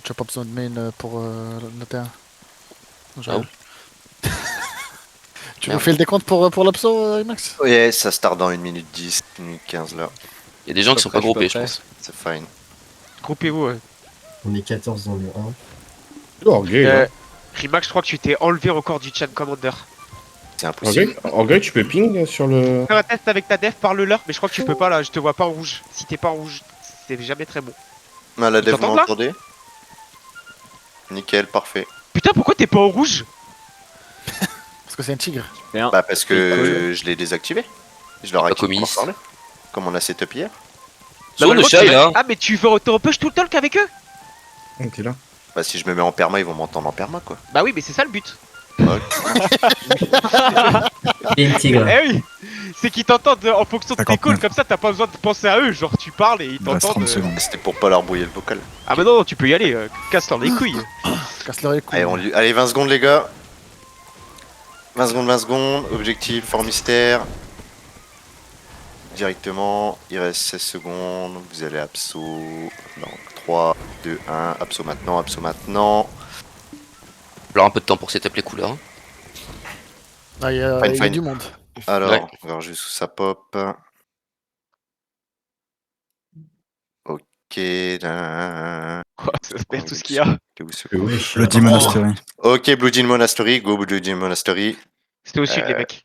tu as pas besoin de main pour le T1. Ah bon. Tu nous Merde. fais le décompte pour l'abso, Max? Ouais, ça start dans 1 minute 10, 1 minute 15 là. Il y a des gens qui sont pas groupés, je prêt. pense. C'est fine. Groupez-vous. On est 14 dans le 1. Orgueil, là. Rimax, je crois que tu t'es enlevé record du chat commander. C'est impossible. Orgueil, tu peux ping sur le... Fais un test avec ta def, parle-leur, mais je crois que tu peux pas là, je te vois pas en rouge. Si t'es pas en rouge, c'est jamais très bon. Mais la dev, vous t'entends, là m'entendez? Nickel, parfait. Putain, pourquoi t'es pas en rouge? Parce que c'est un tigre. Bah parce que je l'ai désactivé. Je leur ai Pas activé commis. pour parler. Comme on a setup hier. Zone, le Normalement, chat tu- est là. Ah, mais tu veux te push tout le talk avec eux? T'es là. Bah si je me mets en perma, ils vont m'entendre en perma quoi. Bah oui, mais c'est ça le but. Et le tigre. Eh oui, c'est qu'ils t'entendent en fonction de tes 59. calls, comme ça t'as pas besoin de penser à eux, genre tu parles et ils Il me reste t'entendent. 30 secondes. C'était pour pas leur brouiller le vocal. Ah bah non, tu peux y aller, casse-leur les couilles. Casse-leur les couilles. Allez, 20 secondes les gars. 20 secondes, 20 secondes. Objectif, fort mystère. Directement, il reste 16 secondes. Vous allez abso. Donc 3, 2, 1. Abso maintenant, abso maintenant. Il y aura un peu de temps pour setup les couleurs. hein. Ah, il y a, Fine, il y a fine. du monde. Alors, Ouais. on va voir juste où ça pop. Ok. Ça se perd tout ce qu'il y a. Wesh. Le Demon Monastery. Ok, Blue Jean Monastery. Go Blue Jean Monastery. C'était au sud, les mecs.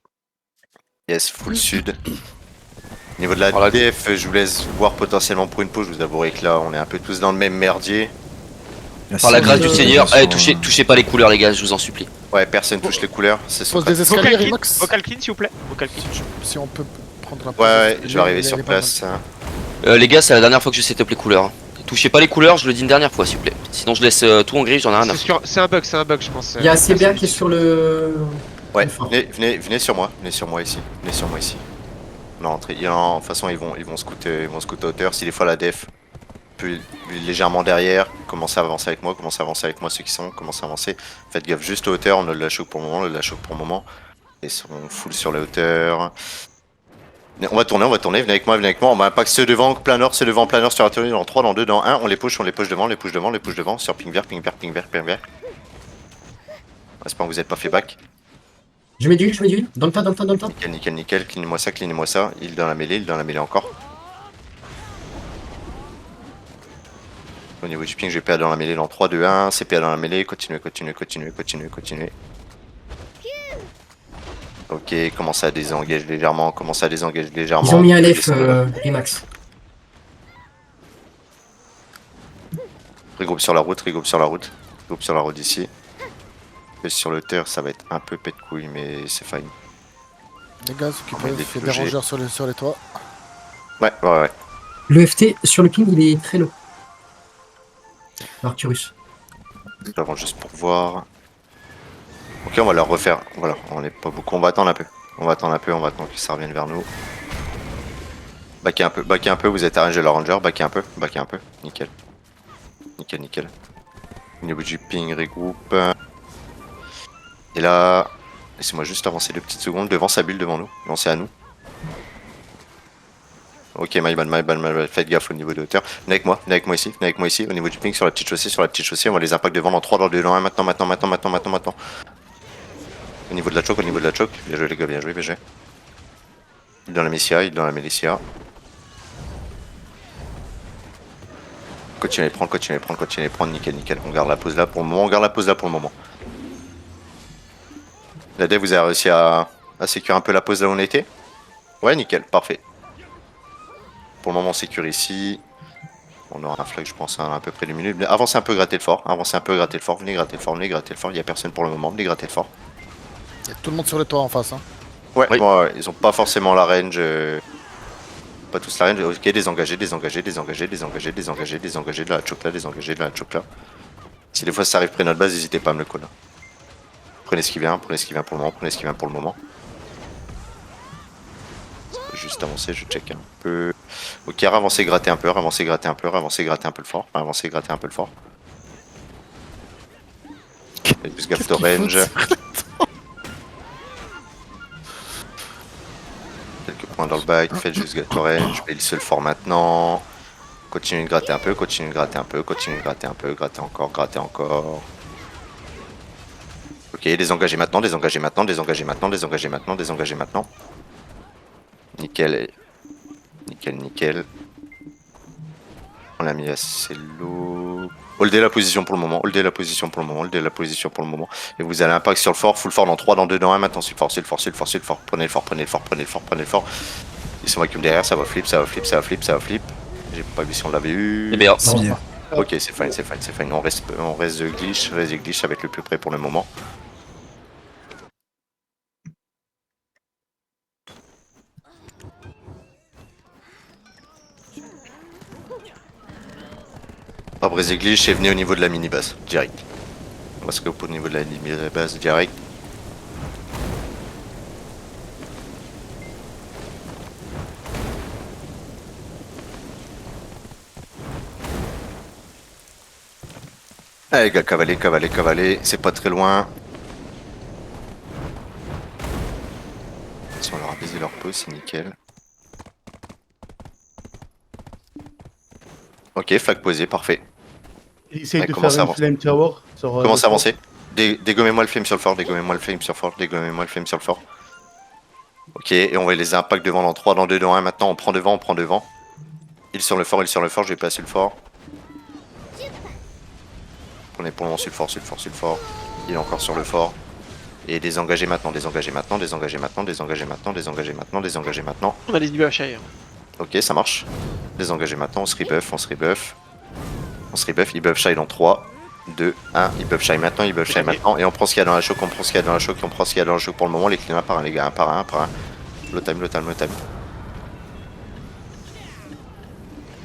Yes, full sud. Au niveau de la Voilà. def, je vous laisse voir potentiellement pour une pause. Je vous avouerai que là, on est un peu tous dans le même merdier. Par la grâce du Seigneur, touchez pas les couleurs, les gars, je vous en supplie. Ouais, personne touche les couleurs. C'est Pose son des escaliers, Vocal clean, Rimax. vocal clean, s'il vous plaît. Vocal clean. Si on peut prendre un Ouais, peu. ouais, je vais arriver sur place. hein. Les gars, c'est la dernière fois que je setup les couleurs. hein. Touchez pas les couleurs, je le dis une dernière fois, s'il vous plaît. Sinon, je laisse tout en gris, j'en ai rien à foutre. C'est un bug, je pense. Il y a CBA qui est sur le. Ouais, Fort. venez sur moi. Venez sur moi ici. Venez sur moi ici. Non, de toute façon, ils vont scouter à hauteur. Si des fois la def peut légèrement derrière, commencez à avancer avec moi, ceux qui sont, commencez à avancer. Faites gaffe juste aux hauteurs, on a de la choc pour le moment, Ils sont full sur la hauteur. On va tourner, venez avec moi, On va impact ceux devant, plein nord sur la théorie, dans 3, dans 2, dans 1, on les push devant, sur ping vert. J'espère que vous êtes pas fait back. Je mets du huile. Dans le tas. Nickel, cleanez-moi ça. Il dans la mêlée encore. Au niveau du ping, j'ai PA dans la mêlée dans 3, 2, 1, c'est PA dans la mêlée, continuez. Ok, commencez à désengager légèrement. Ils ont mis un F, Rimax. Regroupe sur la route ici. Et sur le terre, ça va être un peu pète couille, mais c'est fine. Les gars, ceux qui On va peuvent, les fait des déloger. rangeurs sur les toits. Ouais. Le FT sur le ping, il est très low. Arcturus. J'avance juste pour voir. Ok, on va leur refaire. Voilà, on est pas beaucoup. On va attendre un peu. On va attendre que ça revienne vers nous. Backez un peu. Vous êtes à range de leur ranger. Backez un peu. Nickel. Au niveau du ping, regroupe. Et là, laissez-moi juste avancer 2 petites secondes. Devant sa bulle, devant nous. Non, c'est à nous. Ok, my bad. Faites gaffe au niveau de hauteur. Venez avec moi ici. Au niveau du ping, sur la petite chaussée. On va les impacts devant dans 3, dans 2, dans 1. Maintenant. Au niveau de la choke. Bien joué, les gars, bien joué. Il est dans la Messia. Continuez à les prendre. Nickel. On garde la pause là pour le moment. La dev, vous avez réussi à sécuriser un peu la pause là où on était? Ouais, nickel, parfait. Pour le moment, on sécurise ici. On aura un flag, je pense, à peu près d'une minute. Avancez un peu, grattez le fort. Venez gratter le fort. Il n'y a personne pour le moment. Venez gratter le fort. Il y a tout le monde sur les toits en face. Hein. Ouais, Oui. ouais, ils ont pas forcément la range. Pas tous la range. Ok, désengagez de la choke là. Si des fois ça arrive près de notre base, n'hésitez pas à me le call. Prenez ce qui vient pour le moment. Juste avancer, je check un peu. Ok, avancez, gratter un peu le fort. Faites plus gaffe de range. Quelques points dans le back, faites juste gaffe de range. Il se le fort maintenant. Continue de gratter un peu, continue de gratter un peu, continue de gratter un peu, gratter encore, gratter encore. Ok, désengagez maintenant, désengagez maintenant, désengagez maintenant, désengagez maintenant, désengagez maintenant. Nickel. Nickel, nickel. On l'a mis assez low. Holdez la position pour le moment, holdez la position pour le moment, holdez la position pour le moment. Et vous allez impact sur le fort, full fort dans 3, dans 2, dans 1. Maintenant, sur le fort, sur le fort, sur le fort, sur le fort. Prenez le fort, prenez le fort, prenez le fort, prenez le fort. Ils sont vacuum derrière, ça va flip, ça va flip, ça va flip, ça va flip. J'ai pas vu si on l'avait eu. Et bien, C'est bien. Ok, c'est fine, c'est fine, c'est fine. On reste de glitch, reste de glitch, ça va être le plus près pour le moment. Après les glitch et venez au niveau de la mini base, direct. On va scope au niveau de la mini base direct. Allez gars, cavaler, cavaler, cavaler, c'est pas très loin. Si on leur a baisé leur peau, c'est nickel. Ok, flag posé, parfait. Essaye Ouais, de comment faire ça une avance flame tower. Sur, Commence le à avancer. Dégommez-moi le flame sur le fort, dégommez-moi le flame sur le fort, dégommez-moi le flame sur le fort. Ok, et on va les impacts devant dans 3, dans 2, dans 1. Maintenant, on prend devant, on prend devant. Il sur le fort, je vais passer le fort. Prenez pour le moment sur le fort, sur le fort, sur le fort. Il est encore sur le fort. Et désengagez maintenant, désengagez maintenant, désengagez maintenant, désengagez maintenant, désengagez maintenant, désengagez maintenant. On a des buffs à Ok, ça marche. Désengagez maintenant, on se rebuff, on se rebuff. On se rebuff, il buff shy dans 3, 2, 1, il buff shy maintenant, il buff shy maintenant. Et on prend ce qu'il y a dans la choc, on prend ce qu'il y a dans la choc, on prend ce qu'il y a dans la choc pour le moment. Les clean un par un, les gars, un par un, un par un. Le time, le time, le time.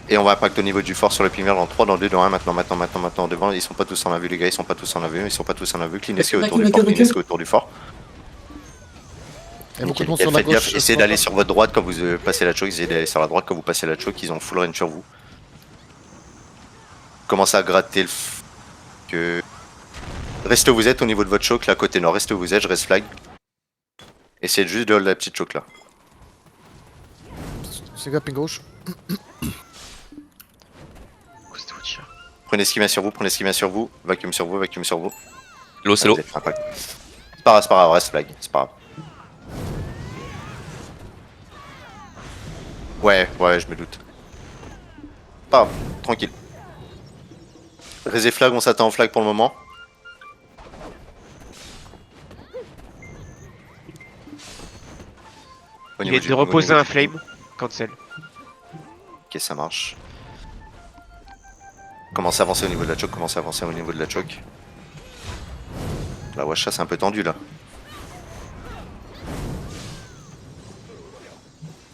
Et on va impact au niveau du fort sur le ping vert dans 3, dans 2, dans 1, maintenant, devant. Ils sont pas tous en a vu, les gars, ils sont pas tous en a vu, ils sont pas tous en a vu. Clean SK autour du fort, clean SK autour du fort. Il y a beaucoup de Nickel, monde nickel, sur la faites gaffe, gauche. essayez d'aller sur votre droite quand vous passez la choke, essayez d'aller sur la droite quand vous passez la choke, ils ont full range sur vous. Commencez à gratter le que. Restez où vous êtes au niveau de votre choke, là côté nord, restez où vous êtes, je reste flag. Essayez juste de hold la petite choke là. C'est gars, ping gauche. Prenez ce qui vient sur vous, prenez ce qui vient sur vous, vacuum sur vous, vacuum sur vous. l'eau, c'est l'eau. Vous êtes impact. C'est pas grave, reste flag, c'est pas grave. Ouais, je me doute. Pas grave, tranquille. Raisez flag, on s'attend au flag pour le moment. Au Il niveau est du- de au reposer niveau un du- flame. Cancel. Ok, ça marche. Commencez à avancer au niveau de la choke, commencez à avancer au niveau de la choke. La washa c'est un peu tendu là.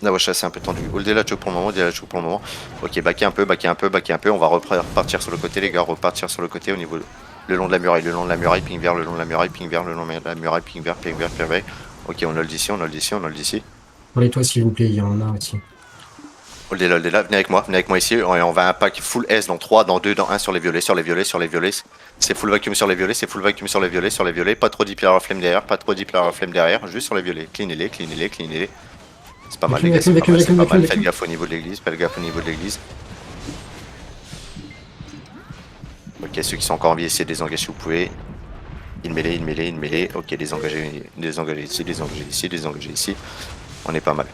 La washa c'est un peu tendu. Holdez la choke pour le moment, holdez la choke pour le moment. Ok, backez un peu, backez un peu, backez un peu. On va repartir sur le côté les gars, repartir sur le côté au niveau le long de la muraille, ping vert, le long de la muraille, ping vert, le long de la muraille, ping vert, ping vert, ping vert. Ok, on hold d'ici, on hold d'ici, on hold d'ici. Prenez-toi s'il vous plaît, il y en a aussi. Holdez là, venez avec moi ici, et on va un pack full S dans 3, dans 2, dans 1 sur les violets, sur les violets, sur les violets. C'est full vacuum sur les violets, c'est full vacuum sur les violets, sur les violets. Pas trop deep flame derrière, pas trop deep flame derrière, juste sur les violets. Cleanez-les, cleanez-les, cleanez-les. C'est pas mal les gars, c'est pas mal, c'est pas mal. Faites gaffe au niveau de l'église, faites gaffe au niveau de l'église. Ok, ceux qui sont encore en vie, essayez de désengager si vous pouvez. Il mêlée. Ok, désengagez ici. On est pas mal.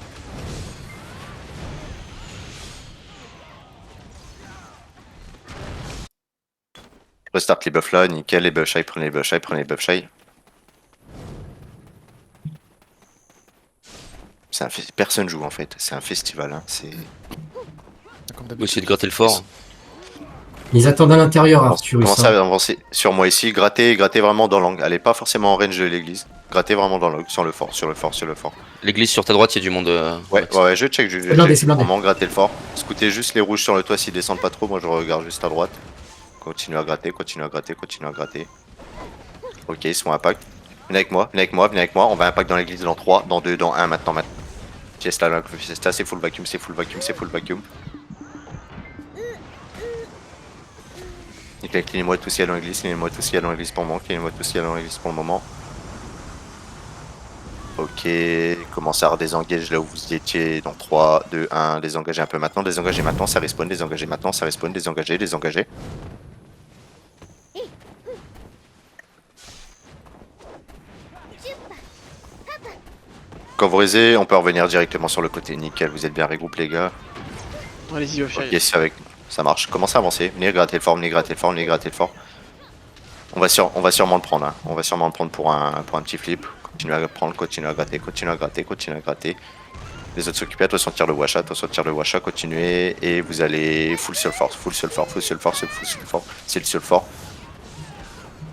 Restart les buffs là, nickel, les buffs shy, prenez les buffs shy. Personne joue en fait, c'est un festival, hein. C'est... Comme Faut d'habitude. essayer de gratter le fort. Ils attendent à l'intérieur, Arthur. Commencez à avancer sur moi ici, grattez vraiment dans l'angle. Allez pas forcément en range de l'église. Grattez vraiment dans l'angle, sur le fort. L'église sur ta droite, il y a du monde. Ouais, je check. C'est blindé. Vraiment gratter le fort. Scoutez juste les rouges sur le toit s'ils descendent pas trop. Moi je regarde juste à droite. Continuez à gratter. Ok, ils sont impact. Venez avec moi. On va impact dans l'église dans 3, dans 2, dans 1 maintenant. Fiesta, c'est full vacuum. Nickel, cleanez-moi tout ce qu'il y a dans l'église pour le moment, Ok, commencez à redésengage là où vous étiez dans 3, 2, 1, désengagez un peu maintenant, désengagez maintenant, ça respawn, désengagez maintenant, ça respawn, désengagez, désengagez. Quand vous raisez, on peut revenir directement sur le côté, nickel, vous êtes bien regroupés les gars. Allez-y, au Ok, c'est avec, ça marche, commencez à avancer, venez gratter le fort, venez gratter le fort, venez gratter le fort. On va sûrement le prendre, hein. On va sûrement le prendre pour un petit flip. Continuez à prendre, continuez à gratter, continuez à gratter, continuez à gratter. Les autres s'occuper, attention tire le washa, continuez et vous allez full sur le fort, full sur le fort, full sur le fort, full sur le fort, c'est le sur le fort.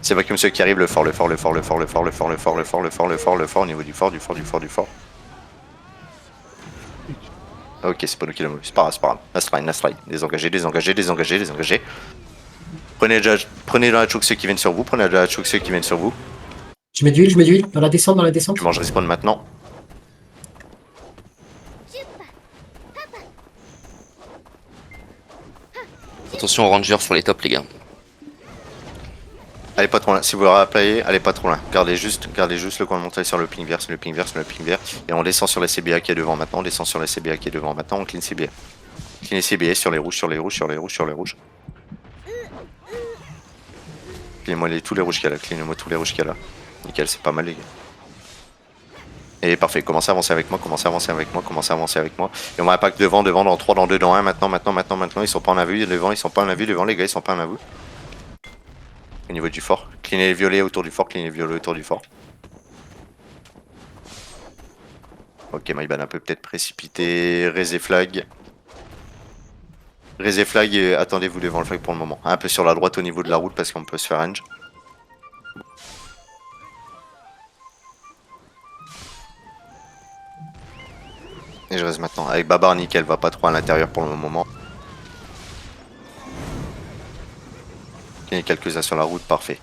C'est vacuum ceux qui arrivent, le fort, au niveau du fort. Ok, c'est pas nous qui l'avons, c'est pas grave. Last line. Désengagez. Prenez dans la choke ceux qui viennent sur vous, Je mets d'huile, dans la descente. Tu manges respawn maintenant. Attention aux rangers sur les tops, les gars. Allez pas trop loin, si vous rappelez, allez pas trop loin. Gardez juste le coin de montagne sur le ping vert, et on descend sur la CBA qui est devant maintenant, on clean CBA. Clean CBA sur les rouges. Clean-moi tous les rouges qu'il y a là, Nickel, c'est pas mal les gars. Et parfait, commencez à avancer avec moi. Et on va impact devant, dans 3, dans 2, dans 1, maintenant, ils sont pas en vue, devant les gars, ils sont pas en vue. Au niveau du fort, cleanez les violets autour du fort, Ok, Myban un peu peut-être précipité, raisez flag, et attendez-vous devant le flag pour le moment. Un peu sur la droite au niveau de la route parce qu'on peut se faire range. Et je reste maintenant. Avec Babar, nickel, va pas trop à l'intérieur pour le moment. Il y a quelques-uns sur la route, parfait.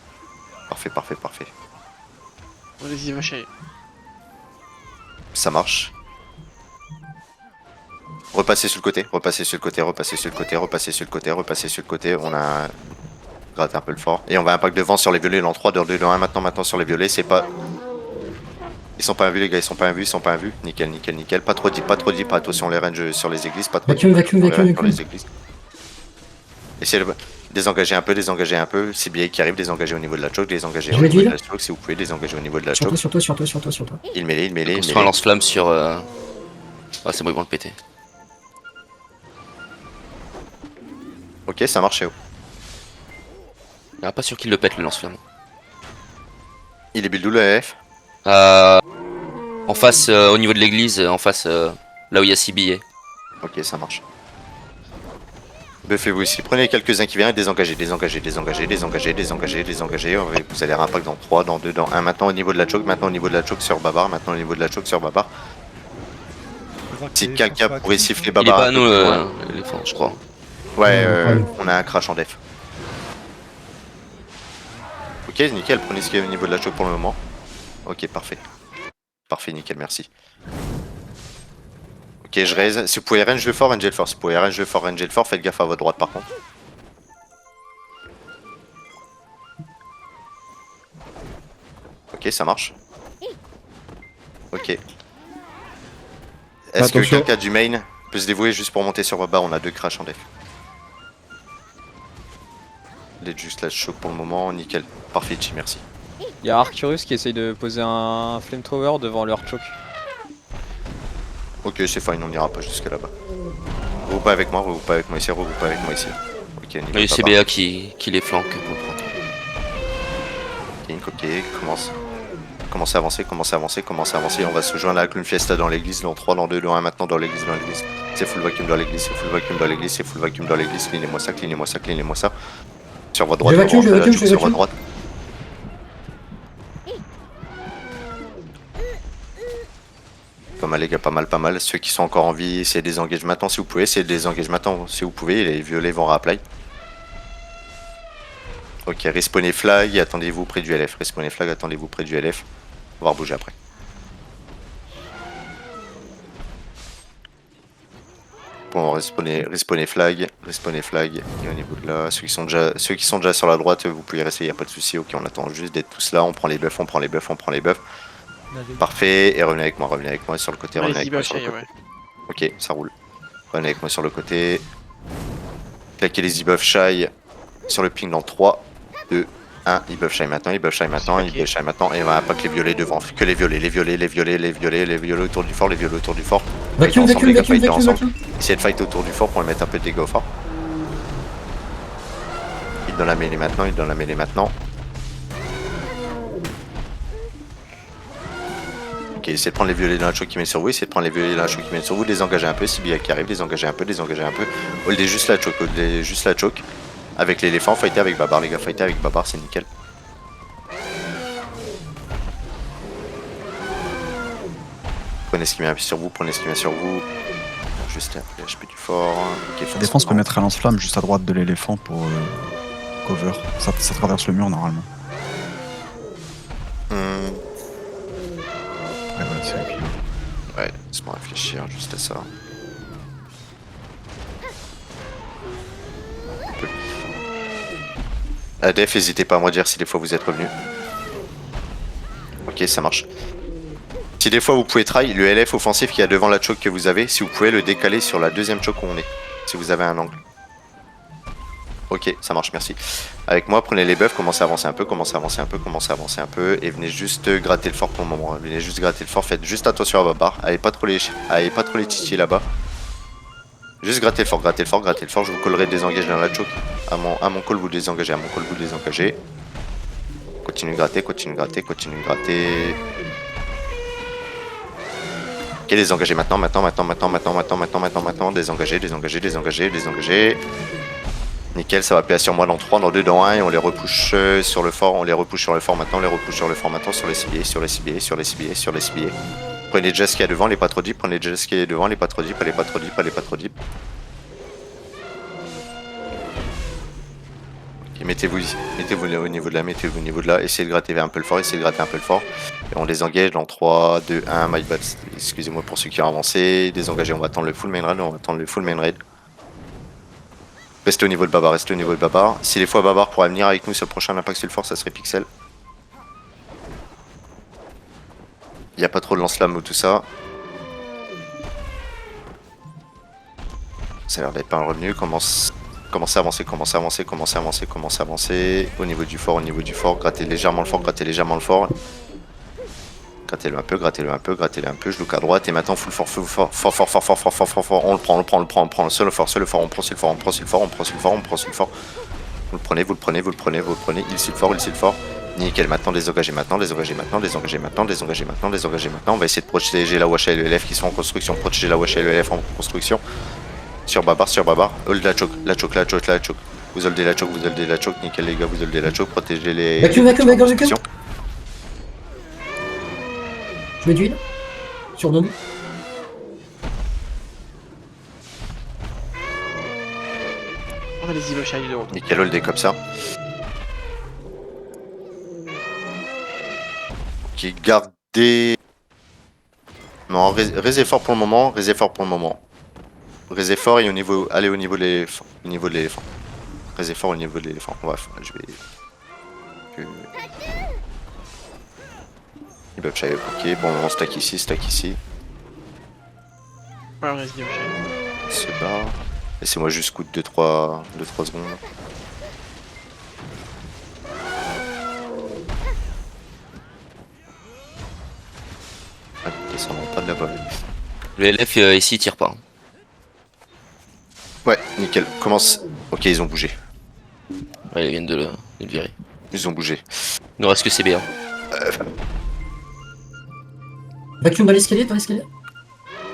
Allez-y, va chérie. Ça marche. Repassez sur le côté. On a gratté un peu le fort. Et on va impact devant sur les violets dans 3, 2, 1. Maintenant sur les violets, c'est pas... Ils sont pas invus les gars, ils sont pas invus. Nickel. Pas trop deep. Attention les ranges sur les églises. Pas trop Vacuum. sur les églises. Essayez de désengager un peu. CBA qui arrive, désengager au niveau de la choke, désengager au niveau de la choke. Si vous pouvez désengager au niveau de la choke. Sur toi. Il mêlé. Construire un lance-flamme sur... Ah, c'est bon, ils vont le péter. Ok, ça marche. Ah, pas sûr qu'il le pète le lance-flamme. Il est build où le AF? En face, au niveau de l'église, en face, là où il y a CBA. Ok, ça marche. Buffez-vous ici. Prenez quelques-uns qui viennent et désengagez. Vous allez impact dans 3, dans 2, dans 1. Maintenant au niveau de la choke, sur Babar. Si quelqu'un pourrait siffler Il est Babar. pas à nous, l'éléphant, je crois. Ouais, on a un crash en def. Ok, nickel, prenez ce qu'il y a au niveau de la choke pour le moment. Ok, parfait. Nickel, merci. Ok, je raise. Si vous pouvez range le fort, faites gaffe à votre droite par contre. Ok, ça marche. Ok. Est-ce que Attention. quelqu'un du main peut se dévouer juste pour monter sur Baba? On a 2 crash en def. Let juste la choke pour le moment, nickel. Parfait, Chi, merci. Il y a Arcturus qui essaye de poser un flamethrower devant leur choke. Ok, c'est fine, on n'ira pas jusque là-bas. Regroupez avec moi ici. Ok, Il y a eu CBA qui les flanque pour le prendre. ok, commencez à avancer. On va se joindre à la Clown Fiesta dans l'église, dans 3, dans 2, dans 1, maintenant dans l'église. C'est full vacuum dans l'église. Cleanez-moi ça. Sur votre droite, Je vacuum. sur votre droite. Pas mal les gars, pas mal. Ceux qui sont encore en vie, essayez de désengager maintenant si vous pouvez. Les violets vont rapply. Ok, respawnez flag et attendez-vous près du LF. On va rebouger après. Bon, respawnez flag. Et au niveau de là, ceux qui sont déjà sur la droite, vous pouvez rester, y a pas de souci. Ok, on attend juste d'être tous là. On prend les buffs. Parfait, et revenez avec moi sur le côté, revenez Vas-y, avec moi sur le Shy, côté. ouais. Ok, ça roule. Revenez avec moi sur le côté. Claquez les debuffs Shy sur le ping dans 3, 2, 1. Ils buff Shy maintenant, ils buff Shy maintenant, ils buff Shy maintenant. Et on va pas que les violets devant, que les violets, les violets, les violets, les violets, les violets autour du fort, les violets autour du fort. Vacuum, Ensemble, les gars, vacuum, fightez vacuum, ensemble. vacuum. Essayez de fight autour du fort pour lui mettre un peu de dégâts au fort. Il donne la mêlée maintenant, il donne la mêlée maintenant. Ok, essayez de prendre les violets dans la choc qui met sur vous, essayez de prendre les violets dans la choc qui met sur vous, désengagez un peu, si BA qui arrive, désengagez un peu, désengagez un peu. Holdez juste la choc, holdez juste la choc. Avec l'éléphant, fightez avec Babar les gars, fightez avec Babar, c'est nickel. Prenez ce qui met sur vous, prenez ce qui met sur vous. Juste un peu HP du fort. Okay, La défense peut mettre un lance-flamme juste à droite de l'éléphant pour cover. Ça traverse le mur normalement. Ouais, ouais, c'est ok. Ouais, laisse-moi réfléchir juste à ça. Def, n'hésitez pas à me dire si des fois vous êtes revenu. Ok, ça marche. Si des fois vous pouvez try, le LF offensif qui est devant la choke que vous avez, si vous pouvez le décaler sur la deuxième choke où on est. Si vous avez un angle. Ok, ça marche, merci. Avec moi, prenez les buffs, commencez à avancer un peu, commencez à avancer un peu, commencez à avancer un peu, et venez juste gratter le fort pour le moment. Venez juste gratter le fort, faites juste attention à Babar. Allez pas trop les titiller là-bas. Juste gratter le fort, gratter le fort, gratter le fort. Je vous collerai désengage dans la choke. À mon call, vous désengagez, à mon call, vous désengagez. Continue de gratter, continue de gratter, continue de gratter. Ok, désengagez maintenant, désengagez, désengagez, désengagez, désengagez. Nickel, ça va placer sur moi dans 3, dans 2, dans 1 et on les repush sur le fort, on les repush sur le fort maintenant, on les repush sur le fort maintenant, sur les ciblés, sur les ciblés, sur les ciblés, sur les ciblés. Prenez les jets qui est devant, les pas trop deep, prenez les jets qui est devant, les pas trop deep, allez pas trop deep, allez pas trop deep. Ok, mettez-vous au niveau de là, mettez-vous au niveau de là, essayez de gratter un peu le fort, essayez de gratter un peu le fort. Et on désengage dans 3, 2, 1, my bad, excusez-moi pour ceux qui ont avancé, désengagez, on va attendre le full main raid, on va attendre le full main raid. Restez au niveau de Babar, restez au niveau de Babar. Si les fois Babar pourrait venir avec nous sur le prochain impact sur le fort, ça serait Pixel. Il n'y a pas trop de lance-flamme ou tout ça. Ça a l'air d'être pas un revenu. Commencez à avancer, commencez à avancer, commencez à avancer, commencez à avancer. Au niveau du fort, grattez légèrement le fort, grattez légèrement le fort. Grattez-le un peu, grattez-le un peu, grattez-le un peu. Je look à droite et maintenant full fort, fort. On le prend, on le prend. Seul fort, on prend sur le fort, on prend sur le fort, on prend sur le fort, on prend sur le fort. Vous le prenez, vous le prenez, vous le prenez, vous le prenez. Il s'il fort, il s'il fort. Nickel, maintenant désengagez maintenant, désengagez maintenant, désengagez maintenant, désengagez maintenant, désengagez maintenant. On va essayer de protéger la Washa et le LF qui sont en construction, protéger la Washa et le LF en construction. Sur Babar, hold la choke, la choke, la choke, la choke. Vous holdez la choke, vous holdez la choke, nickel les gars, vous holdez la choke, protégez les. Vacuum. Je mets du heal. Sur nous. On a les Evil Shy de retour. Nickel, holdé comme ça. Ok, gardez. Non, raisez fort pour le moment, raisez fort pour le moment. Raisez fort et allez au niveau de l'éléphant. Raisez fort au niveau de l'éléphant. Bref, je vais. Il buff Shy, ok, bon on stack ici. Ouais, on reste Evil Shy. Se barre. Laissez-moi juste scout 2-3 secondes. Ah, descendons pas de là-bas. Le LF ici il tire pas. Ouais, nickel. Commence. Ok, ils ont bougé. Ouais, ils viennent de le virer. Ils ont bougé. Il ne reste que CBA. Vacuum dans l'escalier,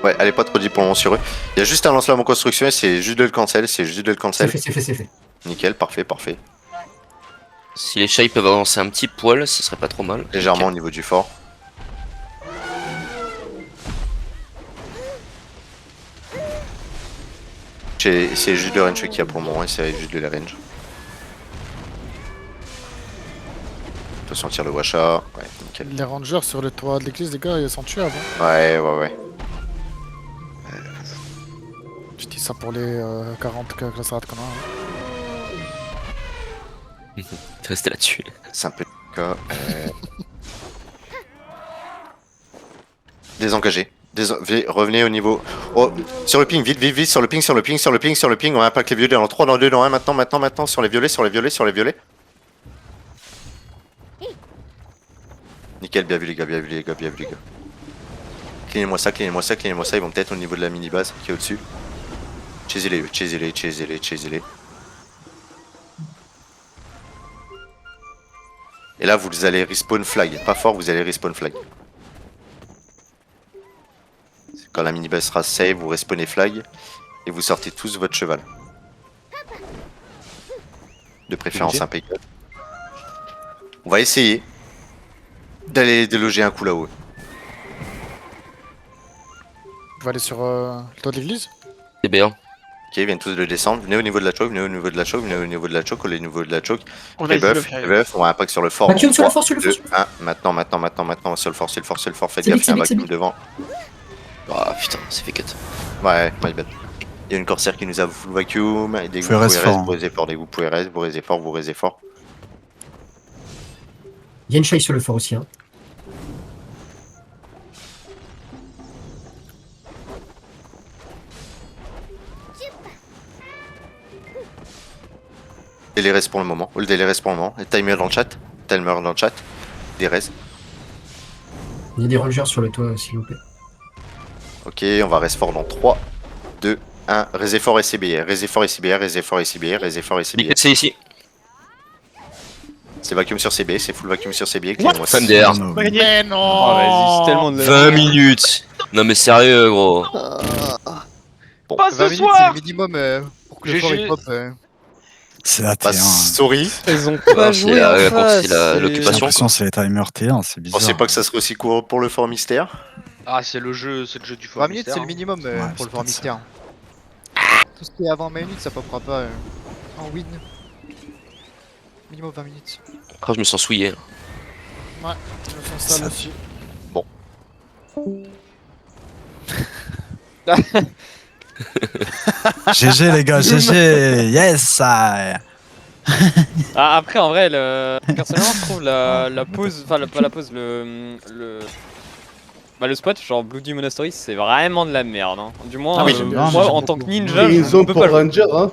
Ouais, allez pas trop dit pour le moment sur eux. Il y a juste un lance-flamme en construction et c'est juste de le cancel. C'est fait. Nickel, parfait. Si les Shy peuvent avancer un petit poil, ce serait pas trop mal. Légèrement Ok. au niveau du fort. C'est juste le range qu'il y a pour le moment et c'est juste de la range. On peut sentir le Washa. Ouais, nickel. Les rangers sur le toit de l'église, les gars, ils sont tuables. Hein. Ouais. Je dis ça pour les 40 glaçades qu'on a. Hein. Restez là-dessus. C'est un peu le cas. Désengagez. Revenez au niveau. Oh, sur le ping, vite, vite, vite, sur le ping, sur le ping, sur le ping, sur le ping. On impacte les violets dans 3, dans 2, dans 1. Maintenant, sur les violets, sur les violets, sur les violets. Nickel, bien vu les gars, bien vu les gars, bien vu les gars. Cleanez-moi ça, cleanez-moi ça, cleanez-moi ça. Ils vont peut-être au niveau de la mini-base qui est au-dessus. Chasez-les, chasez-les, chasez-les, chasez-les. Et là, vous allez respawn flag. Pas fort, vous allez respawn flag. Quand la mini-base sera save, vous respawnez flag. Et vous sortez tous votre cheval. De préférence impeccable. On va essayer d'aller déloger un coup là-haut. On va aller sur le toit de l'église. C'est bien. Ok, ils viennent tous de descendre. Venez au niveau de la choke, venez au niveau de la choke, venez au niveau de la choke, au niveau de la choke. On a Les buffs, on a un pack sur le fort. Vacuum sur le fort, sur le 2, fort. 1, maintenant, sur le fort, sur le fort, sur le fort. Faites C'est gaffe, il y a un vite, c'est vacuum vite. devant. Ah putain, c'est fait cut. Ouais, my bad. Il y a une corsaire qui nous a full vacuum. Et dès que Faut vous reste pouvez fort, reste, vous raisez fort. Dès que vous pouvez reste, vous raisez fort, vous raisez fort. Il y a une chaise sur le fort aussi. Hein. Et les restes pour le moment. Le délai reste pour le moment. Et timer dans le chat. Timer dans le chat. Des restes. Il y a des rangers sur le toit, s'il vous plaît. Ok, on va reste fort dans 3, 2, 1. Raisez fort SCBR. Raisez fort SCBR. Raisez fort SCBR. Raisez fort SCBR. C'est ici. C'est vacuum sur CB. C'est full vacuum sur CB. Femme DR. Mais non. Oh, vas-y, c'est tellement de 20 minutes. Non mais sérieux gros. Pas ce soir. minimum pour que le fort, il pop. C'est la Bah, T1. sorry. Ils ont Ah, pas c'est joué la- en c'est face. la- J'ai l'occupation. l'impression que c'est les timers T1, c'est Je bizarre. pensais pas que ça serait aussi court pour le fort mystère. Ah, c'est le jeu du fort. 20 minutes, mystère, c'est le hein. minimum Ouais, pour le c'est fort peut-être mystère. Tout ce qui est avant 20 minutes, ça popera pas en win. Minimum 20 minutes. Ah, je me sens souillé. Ouais, je sens ça aussi. GG les gars, GG. Yes. Ah, après, en vrai, personnellement, je trouve la pause, enfin, pas la pause, bah, le spot, genre Bloody Monastery, c'est vraiment de la merde. Hein. Du moins, Ah oui, j'aime bien, moi, j'aime en tant que beaucoup. ninja, Ils je ont peux pour pas le Ranger, hein.